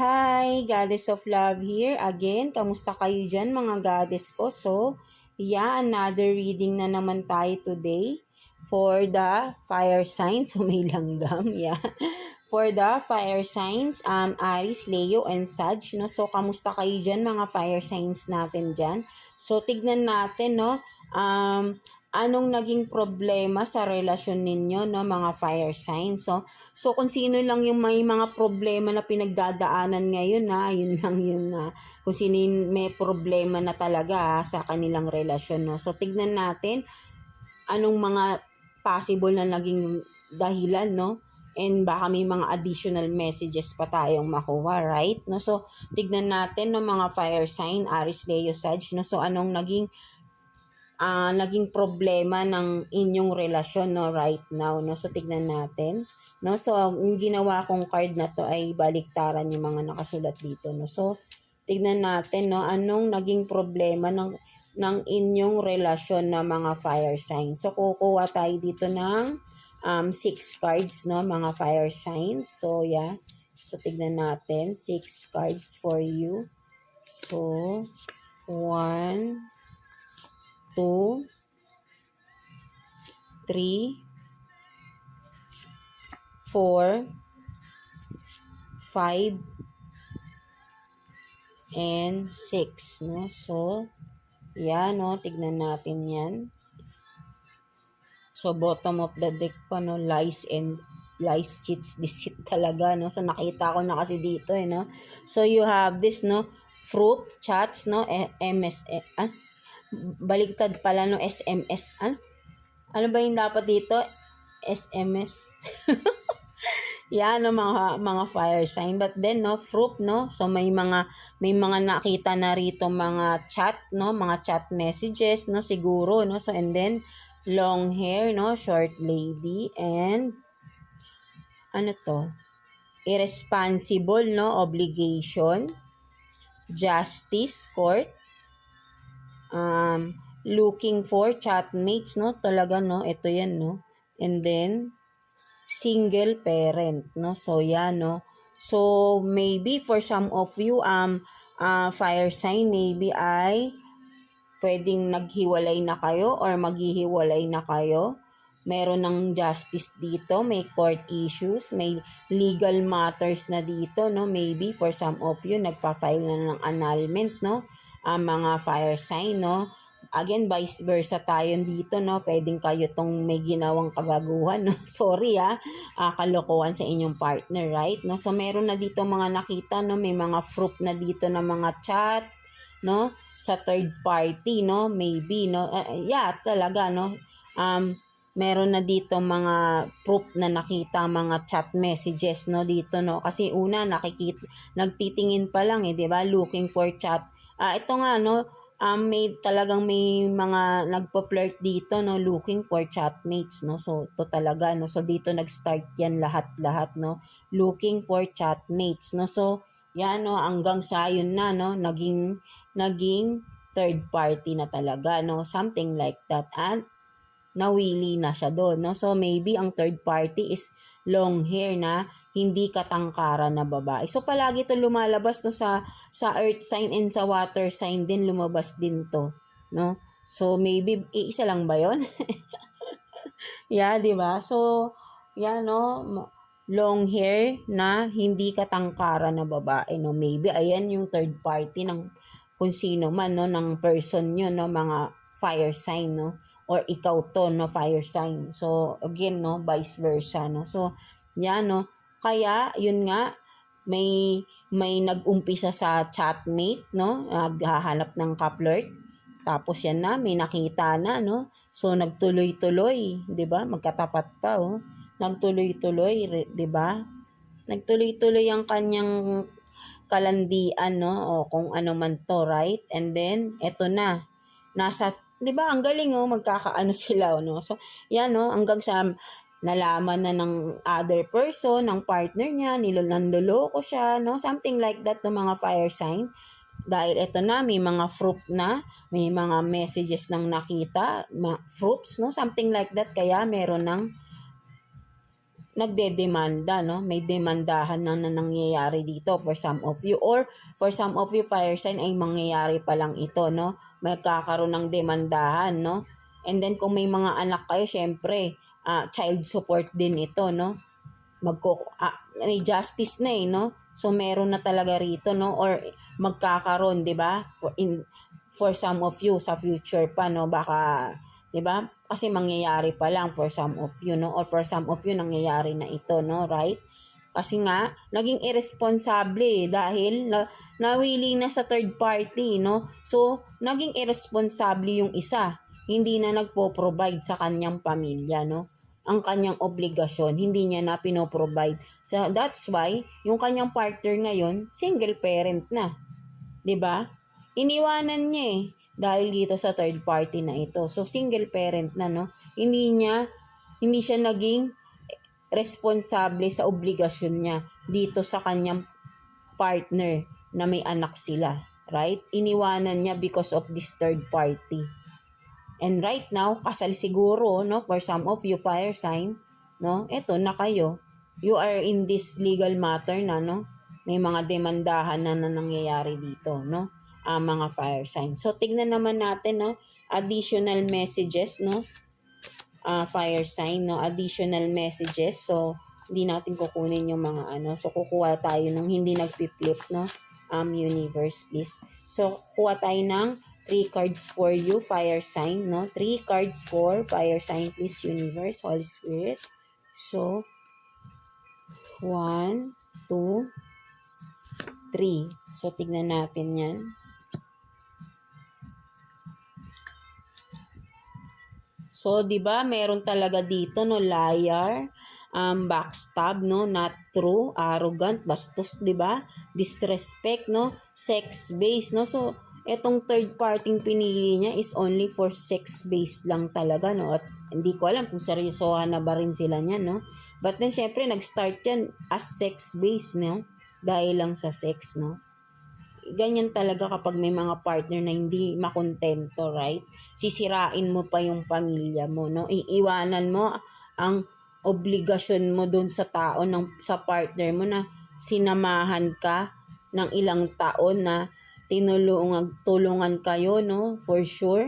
Hi, Goddess of Love here. Again, kamusta kayo dyan mga goddess ko? So, yeah, another reading na naman tayo today for the fire signs. So, may langgam, yeah. For the fire signs, Aries, Leo, and Sag, no? So, kamusta kayo dyan mga fire signs natin dyan? So, tignan natin, no? Anong naging problema sa relasyon ninyo, no, mga fire signs. So kung sino lang yung may mga problema na pinagdadaanan ngayon, na yun lang yun na kung sino yung may problema na talaga sa kanilang relasyon, no. So tignan natin anong mga possible na naging dahilan, no, and baka may mga additional messages pa tayong makuha, right? No, so tignan natin no mga fire sign, Aries, Leo, Sag, no. So anong naging problema ng inyong relasyon, no, right now, no. So tignan natin, no. So ang ginawa kong card na to ay baliktaran yung mga nakasulat dito, no. So tignan natin, no, anong naging problema ng inyong relasyon na mga fire signs. So kukuha tayo dito ng 6 cards, no, mga fire signs. So yeah, so tignan natin 6 cards for you. So 1, 2, 3, 4, 5, and 6, no? So, yan, no? Tignan natin yan. So, bottom of the deck pa, no? Lies, cheats, deceit talaga, no? So, nakita ko na kasi dito, no? So, you have this, no? Fruit, chats, no? Baliktad pala, no? SMS, ano ba yung dapat dito? SMS. Yan, no, mga fire sign. But then, no, fruit, no, so may mga nakita na rito mga chat, no, mga chat messages, no, siguro, no. So and then long hair, no, short lady, and ano to, irresponsible, no, obligation, justice, court, looking for chatmates, no, talaga, no, ito yan, no, and then single parent, no. So yan, no. So maybe for some of you fire sign, maybe ay pwedeng naghiwalay na kayo or maghihiwalay na kayo. Meron ng justice dito, may court issues, may legal matters na dito, no. Maybe for some of you nagpa-file na ng annulment, no, mga fire sign, no. Again, vice versa tayo dito, no. Pwedeng kayo tong may ginawang kagaguhan, no. Sorry, kalokohan sa inyong partner, right? No, so meron na dito mga nakita, no, may mga proof na dito na mga chat, no, sa third party, no, maybe, no. Yeah, talaga, no. Meron na dito mga proof na nakita mga chat messages, no, dito, no. Kasi una nagtitingin pa lang, 'di ba? Looking for chat. Ito nga, no, may mga nagpo-flirt dito, no, looking for chatmates, no. So to talaga, no. So dito nag-start yan lahat, no, looking for chatmates, no. So yan, no, hanggang sa yun na, no, naging third party na talaga, no, something like that, and nawili na siya doon, no. So maybe ang third party is long hair na hindi katangkaran na babae. So palagi to lumalabas, no, sa earth sign and sa water sign din lumabas din to, no. So maybe isa lang ba 'yon? Yeah, 'di ba? So yan, no, long hair na hindi katangkaran na babae, no. Maybe ayan yung third party ng kung sino man, no, ng person nyo, no, mga fire sign, no, or ikaw to, no, fire sign. So again, no, vice versa, no. So yan, no, kaya yun nga, may nag-umpisa sa chatmate, no, naghahanap ng ka-flirt, tapos yan na, may nakita na, no. So nagtuloy-tuloy, 'di ba? Magkatapat pa, oh. Nagtuloy-tuloy, 'di ba? Nagtuloy-tuloy ang kanyang kalandian, no, o kung ano man to, right? And then eto na, nasa, 'di ba, ang galing, oh, magkakaano sila, no. So yan, no, hanggang sa nalaman na ng other person, ng partner niya, nanloloko siya, no, something like that, no, mga fire sign. Dahil eto na, may mga proof na, may mga messages nang nakita, proofs, no, something like that, kaya meron ng nagdedemanda, no? May demandahan na nangyayari dito for some of you, or for some of you fire sign ay mangyayari pa lang ito, no? Magkakaroon ng demandahan, no? And then kung may mga anak kayo, syempre, child support din ito, no? May justice na no? So meron na talaga rito, no? Or magkakaroon, 'di ba? For some of you sa future pa, no? Baka, 'di ba? Kasi mangyayari pa lang for some of you, no? Or for some of you nangyayari na ito, no? Right? Kasi nga naging irresponsible dahil nawili na sa third party, no? So naging irresponsible yung isa, hindi na nagpo-provide sa kanyang pamilya, no? Ang kanyang obligasyon, hindi niya na pinoprovide. So that's why yung kanyang partner ngayon single parent na, 'di ba? Iniwanan niya dahil dito sa third party na ito. So single parent na, no? Hindi siya naging responsable sa obligasyon niya dito sa kanyang partner na may anak sila, right? Iniwanan niya because of this third party. And right now, kasal siguro, no, for some of you fire sign, no? Eto na kayo. You are in this legal matter na, no? May mga demandahan na nangyayari dito, no? Mga fire sign. So tignan naman natin, no, additional messages, no? Fire sign, no? Additional messages. So hindi natin kukunin yung mga ano. So kukuha tayo ng hindi nagpi-flip, no? Universe, please. So kuha tayo ng 3 cards for you, fire sign, no? 3 cards for fire sign, please, universe, Holy Spirit. So 1, 2, 3. So tignan natin 'yan. So, 'di ba, meron talaga dito, no, liar, backstab, no, not true, arrogant, bastos, 'di ba? Disrespect, no, sex based, no. So, etong third party pinili niya is only for sex based lang talaga, no. At hindi ko alam kung seryosohan na ba rin sila niyan, no. But then syempre nag-start 'yan as sex based, no, dahil lang sa sex, no. Ganyan talaga kapag may mga partner na hindi makontento, right? Sisirain mo pa yung pamilya mo, no? Iiwanan mo ang obligasyon mo doon sa tao, sa partner mo na sinamahan ka ng ilang taon, na tulungan kayo, no? For sure.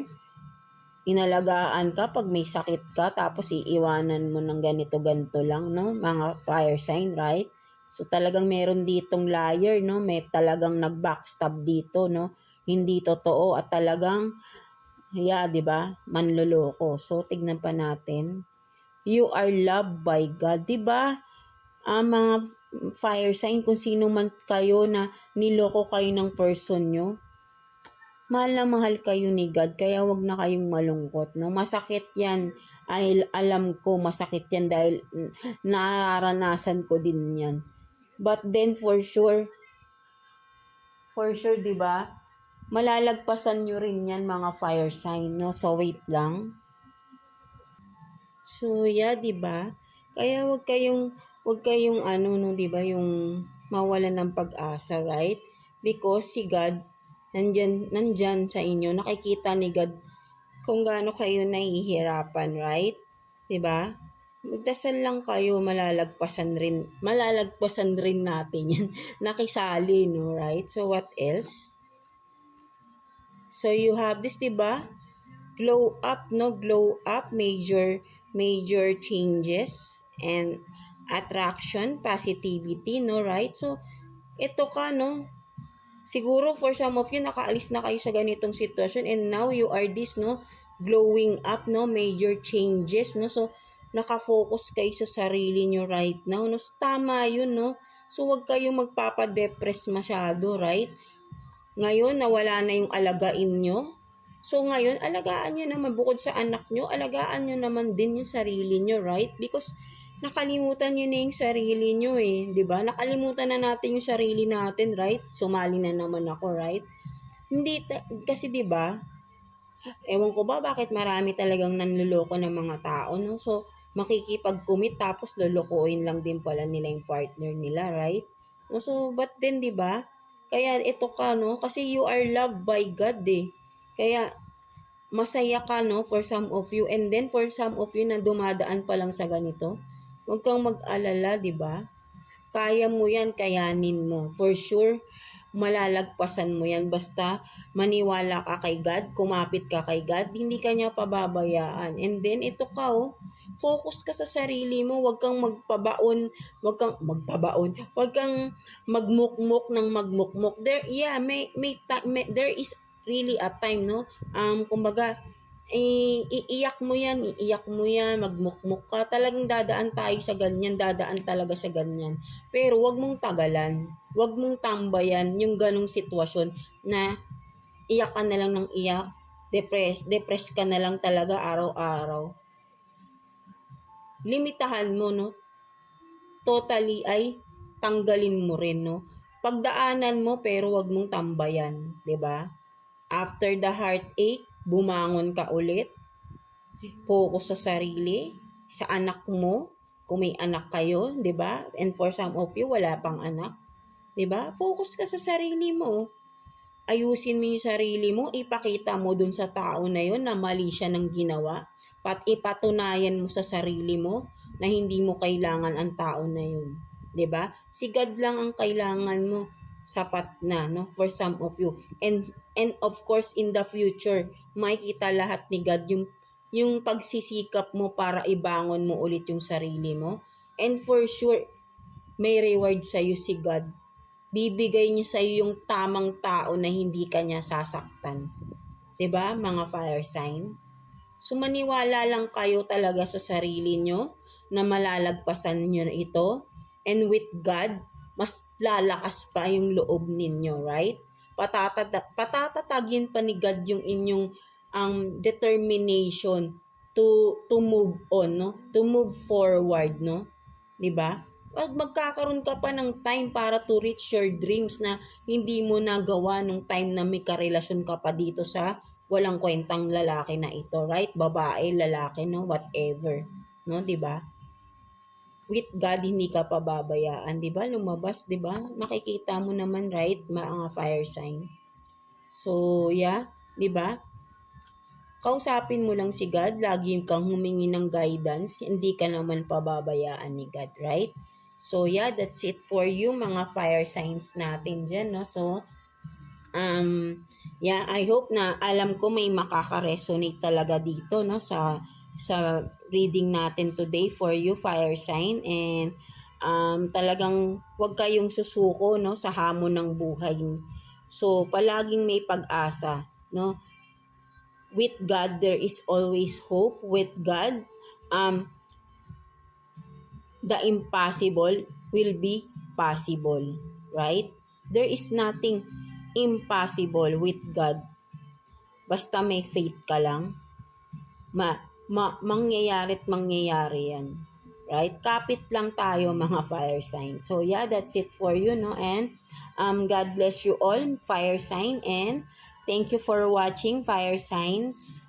Inalagaan ka pag may sakit ka, tapos iiwanan mo ng ganito-ganto lang, no? Mga fire sign, right? So talagang meron ditong liar, no? May talagang nag-backstab dito, no? Hindi totoo at talagang 'di ba? Manloloko. So tignan pa natin. You are loved by God, 'di ba? Mga fire sign, kung sino man kayo na niloko kayo ng person nyo, mahal na mahal kayo ni God, kaya wag na kayong malungkot, no? Masakit 'yan. Ay, alam ko masakit 'yan dahil nararanasan ko din 'yan. But then for sure, 'di ba? Malalagpasan nyo rin 'yan, mga fire sign, no? So wait lang. So 'di ba? Kaya wag kayong ano, no, 'di ba, yung mawalan ng pag-asa, right? Because si God nandyan sa inyo. Nakikita ni God kung gaano kayo nahihirapan, right? 'Di ba? Magdasal lang kayo, malalagpasan rin natin yan. Nakisali, no, right? So, what else? So, you have this, diba? Glow up, no? Glow up, major changes, and attraction, positivity, no, right? So, ito ka, no? Siguro, for some of you, nakaalis na kayo sa ganitong sitwasyon, and now, you are this, no? Glowing up, no? Major changes, no? So, nakafocus kayo sa sarili nyo right now, no? So, tama yun, no? So, wag kayong magpapadepress masyado, right? Ngayon, nawala na yung alagain nyo. So, ngayon, alagaan nyo naman, bukod sa anak nyo, alagaan nyo naman din yung sarili nyo, right? Because, nakalimutan nyo na yung sarili nyo, diba? Nakalimutan na natin yung sarili natin, right? Sumali na naman ako, right? Hindi, kasi diba, ewan ko ba bakit marami talagang nanluloko ng mga tao, no? So, makikipag-commit tapos lolokohin lang din pala nila yung partner nila, right? No, so, but then, di ba? Kaya ito ka, no? Kasi you are loved by God, Kaya, masaya ka, no? For some of you. And then, for some of you na dumadaan pa lang sa ganito, Huwag kang mag-alala, di ba? Kaya mo yan, kayanin mo. For sure, malalagpasan mo yan. Basta maniwala ka kay God, kumapit ka kay God, hindi ka niya pababayaan. And then, ito ka focus ka sa sarili mo, huwag kang huwag kang magmukmok ng magmukmok. There is really a time, no? Kumbaga, iiyak mo yan, magmukmok ka. Talagang dadaan tayo sa ganyan, dadaan talaga sa ganyan. Pero wag mong tagalan, wag mong tambayan yung ganong sitwasyon na iyak ka na lang ng iyak, depress ka na lang talaga araw-araw. Limitahan mo, no? Totally ay tanggalin mo rin, no? Pagdaanan mo pero wag mong tambayan, 'di ba? After the heartache, bumangon ka ulit. Focus sa sarili, sa anak mo, kung may anak kayo, 'di ba? And for some of you wala pang anak, 'di ba? Focus ka sa sarili mo. Ayusin mo yung sarili mo, ipakita mo dun sa tao na yun na mali siya ng ginawa. Ipatunayan mo sa sarili mo na hindi mo kailangan ang tao na yun. 'Di ba? Si God lang ang kailangan mo. Sapat na, no? For some of you. And of course, in the future, makikita lahat ni God yung pagsisikap mo para ibangon mo ulit yung sarili mo. And for sure, may reward sa'yo si God. Bibigay niya sa'yo yung tamang tao na hindi ka niya sasaktan. 'Di ba, mga fire sign? So, maniwala lang kayo talaga sa sarili nyo na malalagpasan nyo na ito. And with God, mas lalakas pa yung loob ninyo, right? Patatatagin pa ni God yung inyong determination to move on, no? To move forward, no? 'Di ba? Magkakaroon ka pa ng time para to reach your dreams na hindi mo nagawa nung time na may karelasyon ka pa dito sa walang kwentang lalaki na ito, right? Babae, lalaki, no? Whatever. No, 'di ba? With God, hindi ka pababayaan, 'di ba? Lumabas, 'di ba? Nakikita mo naman, right? Mga fire sign. So, yeah, 'di ba? Kausapin mo lang si God, lagi kang humingi ng guidance, hindi ka naman pababayaan ni God, right? So, yeah, that's it for you, mga fire signs natin dyan, no? So, yeah, I hope na alam ko may makaka-resonate talaga dito, no, sa reading natin today for you, fire sign. And talagang wag kayong susuko, no, sa hamon ng buhay. So, palaging may pag-asa, no? With God, there is always hope. With God, the impossible will be possible, right? There is nothing impossible with God. Basta may faith ka lang, mangyayari yan. Right? Kapit lang tayo, mga fire signs. So yeah, that's it for you, no? And God bless you all, fire sign, and thank you for watching, fire signs.